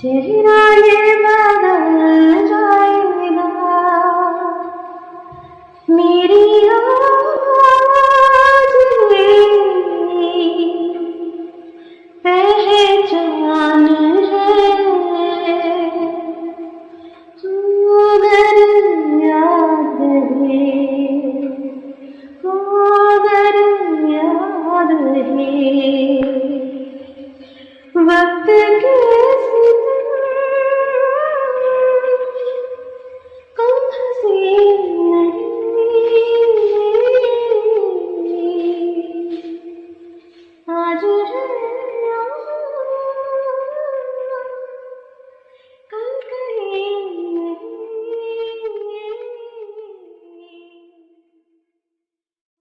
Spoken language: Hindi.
चेहरा ये बदल जाएगा मेरी आज पहचान है तू अगर याद है, तू अगर याद है।